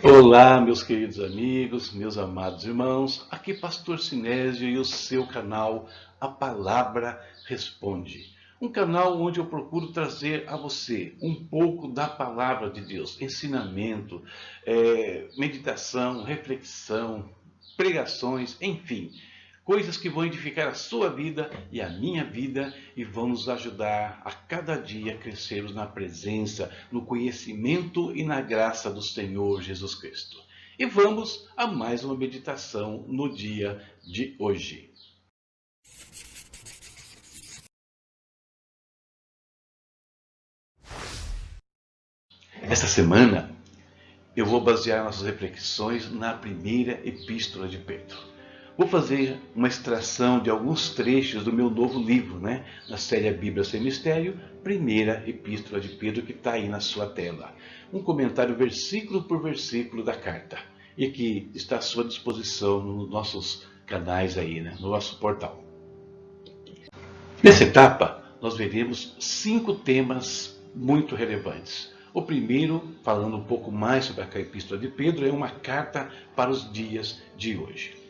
Olá, meus queridos amigos, meus amados irmãos, aqui Pastor Sinésio e o seu canal A Palavra Responde. Um canal onde eu procuro trazer a você um pouco da Palavra de Deus, ensinamento, meditação, reflexão, pregações, enfim, coisas que vão edificar a sua vida e a minha vida e vão nos ajudar a cada dia crescermos na presença, no conhecimento e na graça do Senhor Jesus Cristo. E vamos a mais uma meditação no dia de hoje. Esta semana eu vou basear nossas reflexões na primeira epístola de Pedro. Vou fazer uma extração de alguns trechos do meu novo livro, na série A Bíblia Sem Mistério, primeira epístola de Pedro, que está aí na sua tela. Um comentário versículo por versículo da carta, e que está à sua disposição nos nossos canais aí, no nosso portal. Nessa etapa, nós veremos 5 temas muito relevantes. O primeiro, falando um pouco mais sobre a epístola de Pedro, é uma carta para os dias de hoje.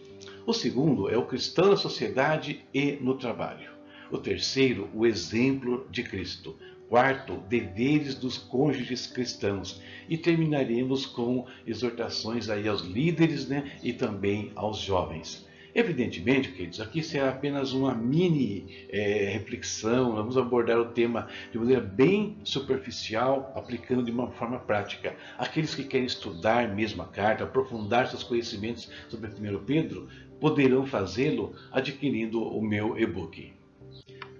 O segundo é o cristão na sociedade e no trabalho. O terceiro, o exemplo de Cristo. Quarto, deveres dos cônjuges cristãos. E terminaremos com exortações aí aos líderes, e também aos jovens. Evidentemente, queridos, aqui será apenas uma mini reflexão. Vamos abordar o tema de maneira bem superficial, aplicando de uma forma prática. Aqueles que querem estudar mesmo a carta, aprofundar seus conhecimentos sobre 1 Pedro, poderão fazê-lo adquirindo o meu e-book.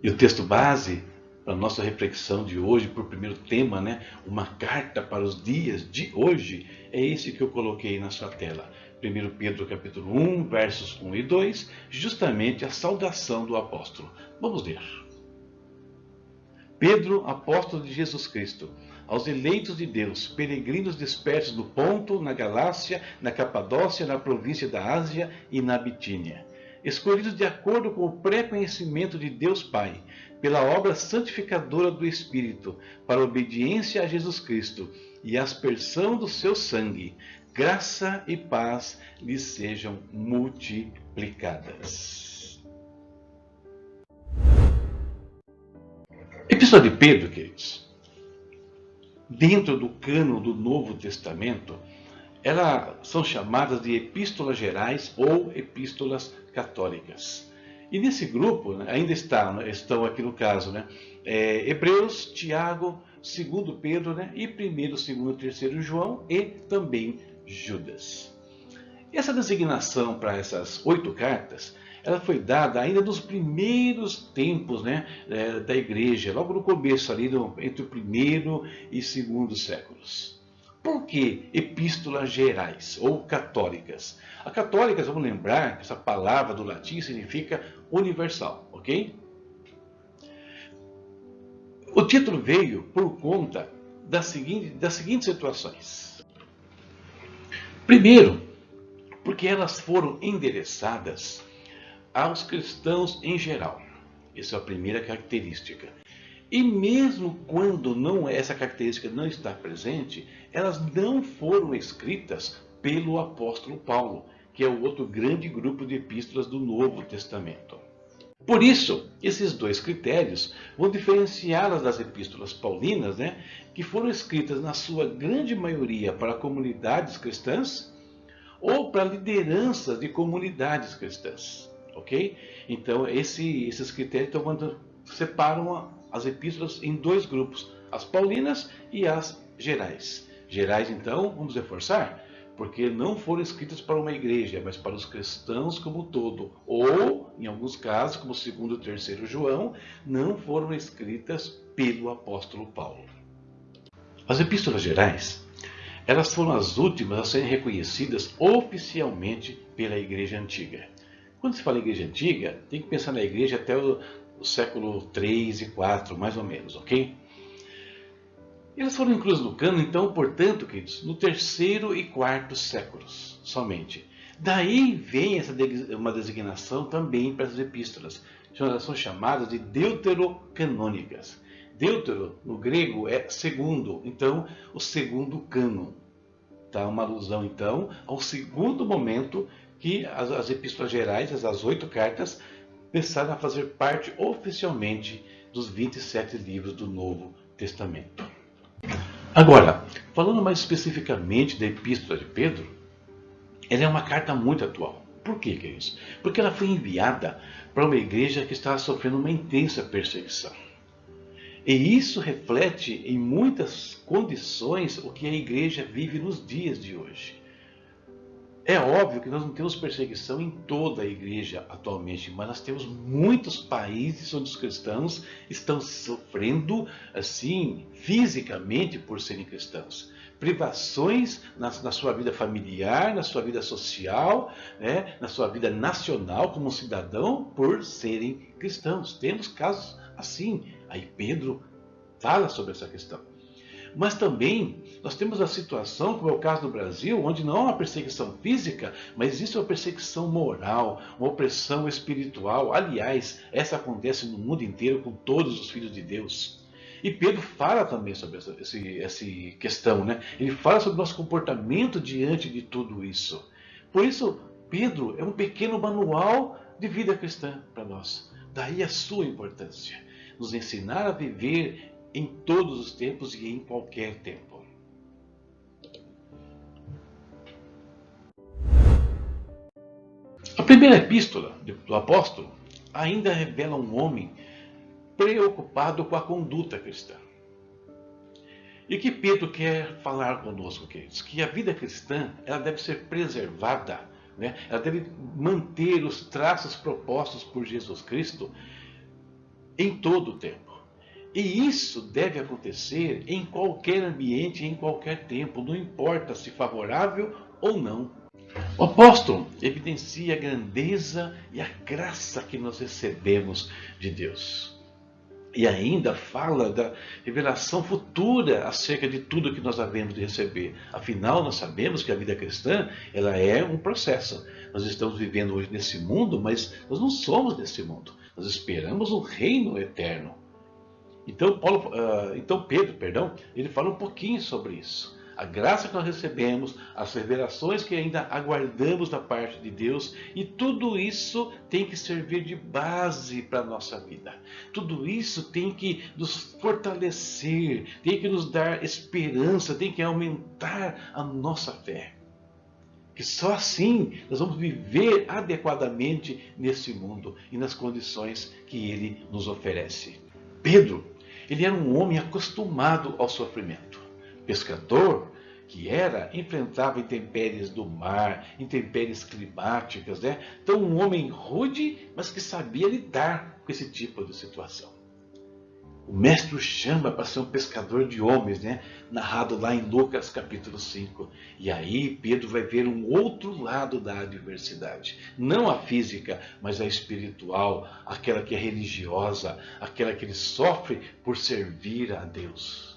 E o texto base para a nossa reflexão de hoje, por primeiro tema, uma carta para os dias de hoje, é esse que eu coloquei na sua tela. 1 Pedro capítulo 1, versos 1 e 2, justamente a saudação do apóstolo. Vamos ler. Pedro, apóstolo de Jesus Cristo, aos eleitos de Deus, peregrinos dispersos no Ponto, na Galácia, na Capadócia, na província da Ásia e na Bitínia, escolhidos de acordo com o pré-conhecimento de Deus Pai, pela obra santificadora do Espírito, para a obediência a Jesus Cristo e a aspersão do seu sangue, graça e paz lhes sejam multiplicadas. Epístola de Pedro, queridos, dentro do cânon do Novo Testamento, elas são chamadas de epístolas gerais ou epístolas católicas. E nesse grupo ainda estão aqui no caso, Hebreus, Tiago, 2 Pedro, e 1º, 2º, 3º João e também Judas. Essa designação para essas 8 cartas, ela foi dada ainda nos primeiros tempos da igreja, logo no começo, ali entre o 1º e 2º séculos. Por que epístolas gerais ou católicas? A católicas, vamos lembrar que essa palavra do latim significa universal, ok? O título veio por conta das seguintes situações. Primeiro, porque elas foram endereçadas aos cristãos em geral. Essa é a primeira característica. E mesmo quando essa característica não está presente, elas não foram escritas pelo apóstolo Paulo, que é o outro grande grupo de epístolas do Novo Testamento. Por isso, esses 2 critérios vão diferenciá-las das epístolas paulinas, que foram escritas na sua grande maioria para comunidades cristãs ou para lideranças de comunidades cristãs. Ok? Então, esses critérios separam as epístolas em 2 grupos, as paulinas e as gerais. Gerais, então, vamos reforçar, porque não foram escritas para uma igreja, mas para os cristãos como um todo. Ou, em alguns casos, como 2º e 3º João, não foram escritas pelo apóstolo Paulo. As epístolas gerais, elas foram as últimas a serem reconhecidas oficialmente pela Igreja Antiga. Quando se fala em Igreja Antiga, tem que pensar na Igreja até o século 3 e 4, mais ou menos, ok? Elas foram inclusas no cânon, então, portanto, queridos, no 3º e 4º séculos somente. Daí vem uma designação também para as epístolas. Elas são chamadas de deuterocanônicas. Deutero, no grego, é segundo, então, o segundo cânon. tá? Uma alusão, então, ao segundo momento que as epístolas gerais, as 8 cartas, começaram a fazer parte oficialmente dos 27 livros do Novo Testamento. Agora, falando mais especificamente da epístola de Pedro, ela é uma carta muito atual. Por que é isso? Porque ela foi enviada para uma igreja que estava sofrendo uma intensa perseguição. E isso reflete em muitas condições o que a igreja vive nos dias de hoje. É óbvio que nós não temos perseguição em toda a igreja atualmente, mas nós temos muitos países onde os cristãos estão sofrendo, assim, fisicamente por serem cristãos. Privações na sua vida familiar, na sua vida social, né, na sua vida nacional como cidadão por serem cristãos. Temos casos assim. Aí Pedro fala sobre essa questão. Mas também nós temos a situação, como é o caso do Brasil, onde não há uma perseguição física, mas existe uma perseguição moral, uma opressão espiritual. Aliás, essa acontece no mundo inteiro com todos os filhos de Deus. E Pedro fala também sobre essa questão, né? Ele fala sobre o nosso comportamento diante de tudo isso. Por isso, Pedro é um pequeno manual de vida cristã para nós. Daí a sua importância. Nos ensinar a viver em todos os tempos e em qualquer tempo. A primeira epístola do apóstolo ainda revela um homem preocupado com a conduta cristã. E que Pedro quer falar conosco, queridos? Que a vida cristã ela deve ser preservada, né? Ela deve manter os traços propostos por Jesus Cristo em todo o tempo. E isso deve acontecer em qualquer ambiente, em qualquer tempo, não importa se favorável ou não. O apóstolo evidencia a grandeza e a graça que nós recebemos de Deus. E ainda fala da revelação futura acerca de tudo que nós havemos de receber. Afinal, nós sabemos que a vida cristã ela é um processo. Nós estamos vivendo hoje nesse mundo, mas nós não somos desse mundo. Nós esperamos um reino eterno. Então, Pedro, ele fala um pouquinho sobre isso. A graça que nós recebemos, as revelações que ainda aguardamos da parte de Deus, e tudo isso tem que servir de base para a nossa vida. Tudo isso tem que nos fortalecer, tem que nos dar esperança, tem que aumentar a nossa fé. Que só assim nós vamos viver adequadamente nesse mundo e nas condições que ele nos oferece. Pedro, ele era um homem acostumado ao sofrimento. Pescador que era, enfrentava intempéries do mar, intempéries climáticas, né? Então um homem rude, mas que sabia lidar com esse tipo de situação. O mestre o chama para ser um pescador de homens, né? Narrado lá em Lucas capítulo 5. E aí Pedro vai ver um outro lado da adversidade. Não a física, mas a espiritual, aquela que é religiosa, aquela que ele sofre por servir a Deus.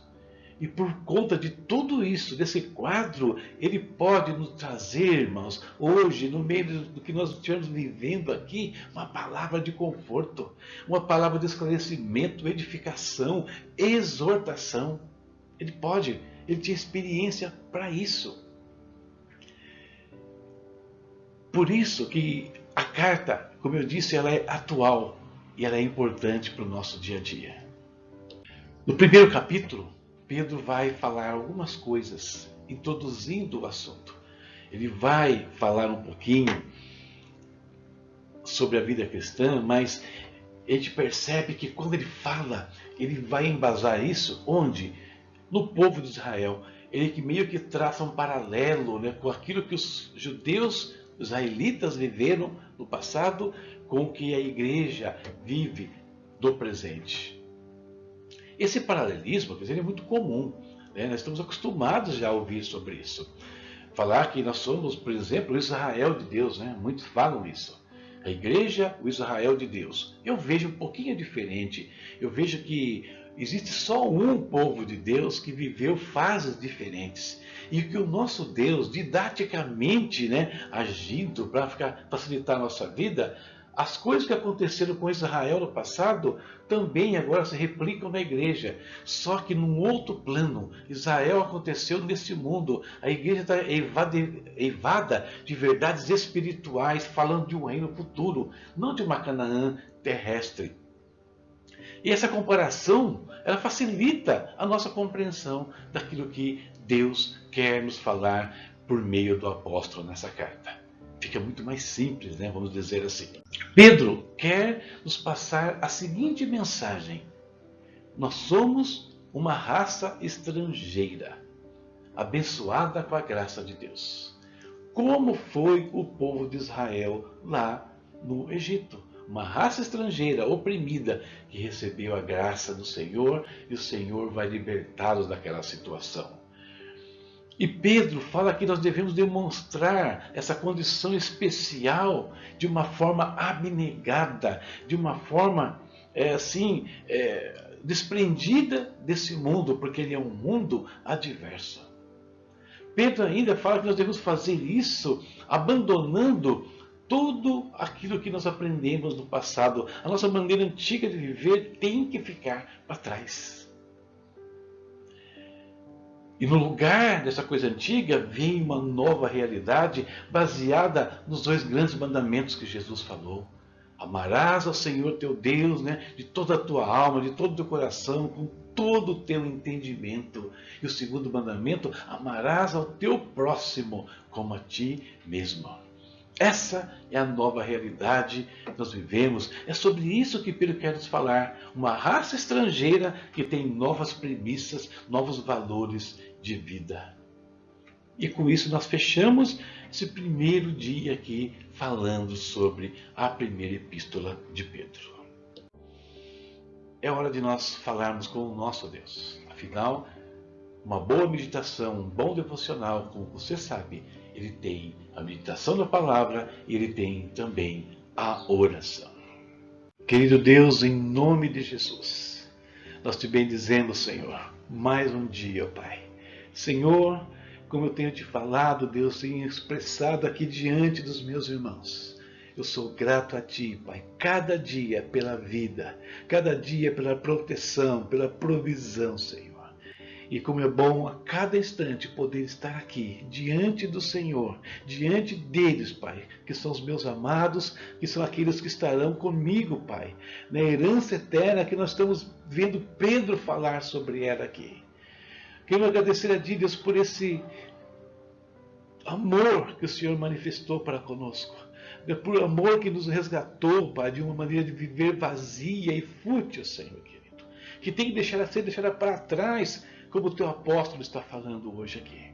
E por conta de tudo isso, desse quadro, ele pode nos trazer, irmãos, hoje, no meio do que nós estivermos vivendo aqui, uma palavra de conforto, uma palavra de esclarecimento, edificação, exortação. Ele tinha experiência para isso. Por isso que a carta, como eu disse, ela é atual e ela é importante para o nosso dia a dia. No primeiro capítulo, Pedro vai falar algumas coisas, introduzindo o assunto. Ele vai falar um pouquinho sobre a vida cristã, mas a gente percebe que quando ele fala, ele vai embasar isso onde? No povo de Israel. Ele que meio que traça um paralelo, né, com aquilo que os judeus, os israelitas viveram no passado, com o que a igreja vive no presente. Esse paralelismo, quer dizer, é muito comum, né? Nós estamos acostumados já a ouvir sobre isso. Falar que nós somos, por exemplo, o Israel de Deus, né? Muitos falam isso. A igreja, o Israel de Deus. Eu vejo um pouquinho diferente. Eu vejo que existe só um povo de Deus que viveu fases diferentes. E que o nosso Deus, didaticamente, né, agindo para facilitar a nossa vida, As coisas que aconteceram com Israel no passado também agora se replicam na igreja. Só que num outro plano. Israel aconteceu nesse mundo. A igreja está eivada de verdades espirituais, falando de um reino futuro, não de uma Canaã terrestre. E essa comparação, ela facilita a nossa compreensão daquilo que Deus quer nos falar por meio do apóstolo nessa carta. Fica muito mais simples, né? Vamos dizer assim. Pedro quer nos passar a seguinte mensagem: nós somos uma raça estrangeira, abençoada com a graça de Deus. Como foi o povo de Israel lá no Egito? Uma raça estrangeira, oprimida, que recebeu a graça do Senhor e o Senhor vai libertá-los daquela situação. E Pedro fala que nós devemos demonstrar essa condição especial de uma forma abnegada, de uma forma desprendida desse mundo, porque ele é um mundo adverso. Pedro ainda fala que nós devemos fazer isso abandonando tudo aquilo que nós aprendemos no passado. A nossa maneira antiga de viver tem que ficar para trás. E no lugar dessa coisa antiga vem uma nova realidade baseada nos 2 grandes mandamentos que Jesus falou. Amarás ao Senhor teu Deus, né, de toda a tua alma, de todo o teu coração, com todo o teu entendimento. E o segundo mandamento, amarás ao teu próximo como a ti mesmo. Essa é a nova realidade que nós vivemos. É sobre isso que Pedro quer nos falar. Uma raça estrangeira que tem novas premissas, novos valores de vida. E com isso nós fechamos esse primeiro dia aqui falando sobre a primeira epístola de Pedro. É hora de nós falarmos com o nosso Deus. Afinal, uma boa meditação, um bom devocional, como você sabe, ele tem a meditação da palavra e ele tem também a oração. Querido Deus, em nome de Jesus, nós te bendizemos, Senhor, mais um dia, Pai. Senhor, como eu tenho te falado, Deus, tenho expressado aqui diante dos meus irmãos. Eu sou grato a Ti, Pai, cada dia pela vida, cada dia pela proteção, pela provisão, Senhor. E como é bom a cada instante poder estar aqui, diante do Senhor, diante deles, Pai, que são os meus amados, que são aqueles que estarão comigo, Pai, na herança eterna que nós estamos vendo Pedro falar sobre ela aqui. Quero agradecer a Deus por esse amor que o Senhor manifestou para conosco, por amor que nos resgatou, Pai, de uma maneira de viver vazia e fútil, Senhor querido, que tem que ser deixada para trás, como o teu apóstolo está falando hoje aqui.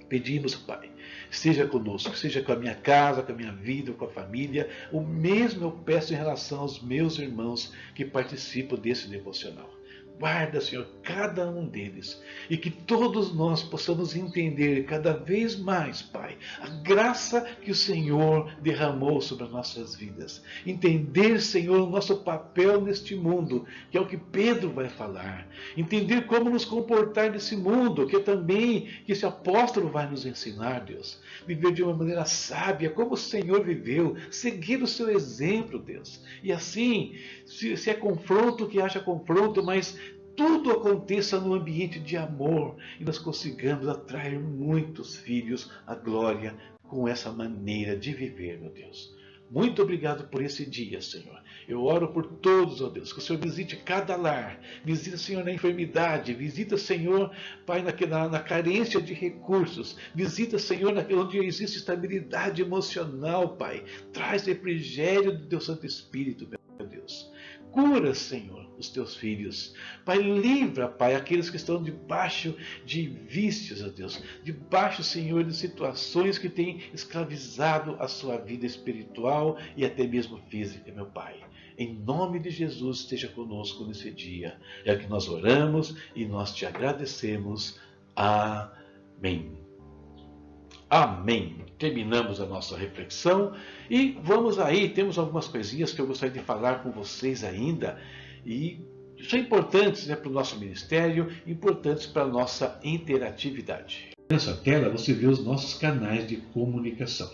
Pedimos, Pai, esteja conosco, seja com a minha casa, com a minha vida, com a família. O mesmo eu peço em relação aos meus irmãos que participam desse devocional. Guarda, Senhor, cada um deles e que todos nós possamos entender cada vez mais, Pai, a graça que o Senhor derramou sobre as nossas vidas. Entender, Senhor, o nosso papel neste mundo, que é o que Pedro vai falar. Entender como nos comportar nesse mundo, que é também que esse apóstolo vai nos ensinar, Deus. Viver de uma maneira sábia, como o Senhor viveu, seguir o seu exemplo, Deus. E assim, se é confronto, que haja confronto, mas tudo aconteça no ambiente de amor e nós consigamos atrair muitos filhos à glória com essa maneira de viver, meu Deus. Muito obrigado por esse dia, Senhor. Eu oro por todos, ó Deus, que o Senhor visite cada lar, visita, Senhor, na enfermidade, visita, Senhor, Pai, na carência de recursos, visita, Senhor, onde existe estabilidade emocional, Pai. Traz refrigério do Teu Santo Espírito, meu Deus. Cura, Senhor, os teus filhos. Pai, livra, Pai, aqueles que estão debaixo de vícios, ó Deus. Debaixo, Senhor, de situações que têm escravizado a sua vida espiritual e até mesmo física, meu Pai. Em nome de Jesus, esteja conosco nesse dia. É que nós oramos e nós te agradecemos. Amém. Amém. Terminamos a nossa reflexão e vamos aí, temos algumas coisinhas que eu gostaria de falar com vocês ainda e são importantes, né, para o nosso ministério, importantes para a nossa interatividade. Nessa tela você vê os nossos canais de comunicação.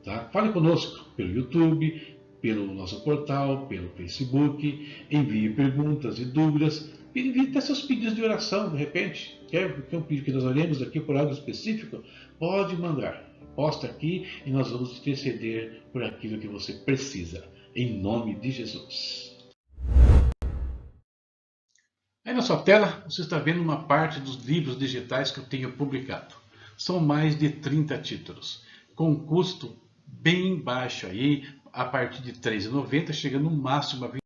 Tá? Fale conosco pelo YouTube, pelo nosso portal, pelo Facebook, envie perguntas e dúvidas, envie até seus pedidos de oração, de repente. Quer um pedido que nós oremos aqui por algo específico? Pode mandar. Posta aqui e nós vamos interceder por aquilo que você precisa. Em nome de Jesus. Aí na sua tela você está vendo uma parte dos livros digitais que eu tenho publicado. São mais de 30 títulos, com um custo bem baixo aí, a partir de R$ 3,90, chegando no máximo a R$ 20.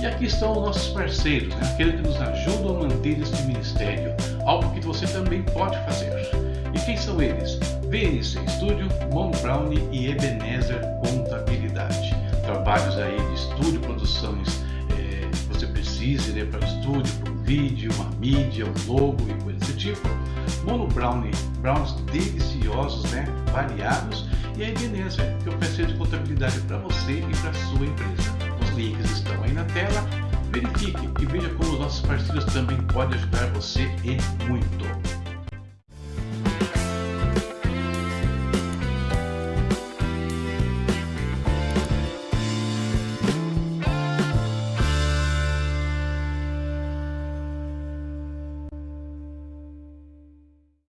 E aqui estão os nossos parceiros, né? Aqueles que nos ajudam a manter este ministério, algo que você também pode fazer. E quem são eles? VNC Studio, Mono Brown e Ebenezer Contabilidade. Trabalhos aí de estúdio, produções que você precise, né, para o estúdio, para um vídeo, uma mídia, um logo e coisas desse tipo. Mono Brown, browns deliciosos, né, variados. E a Ebenezer, que é o parceiro de contabilidade para você e para a sua empresa. Os links estão aí na tela. Verifique e veja como os nossos parceiros também podem ajudar você e muito.